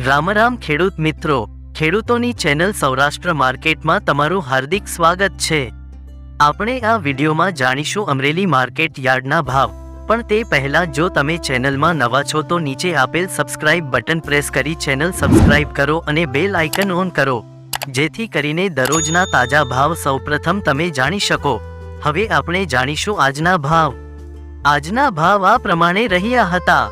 રામ રામ ખેડૂત મિત્રો, ખેડૂતોની ચેનલ સૌરાષ્ટ્ર માર્કેટમાં તમારું હાર્દિક સ્વાગત છે। આપણે આ વિડીયોમાં જાણીશું અમરેલી માર્કેટ યાર્ડના ભાવ। પણ તે પહેલા જો તમે ચેનલમાં નવા છો તો નીચે આપેલ સબસ્ક્રાઇબ બટન પ્રેસ કરી ચેનલ સબસ્ક્રાઇબ કરો અને બેલ આઇકન ઓન કરો, જેથી કરીને દરરોજના તાજા ભાવ સૌપ્રથમ તમે જાણી શકો। હવે આપણે જાણીશું આજના ભાવ। આજના ભાવ આ પ્રમાણે રહ્યા હતા।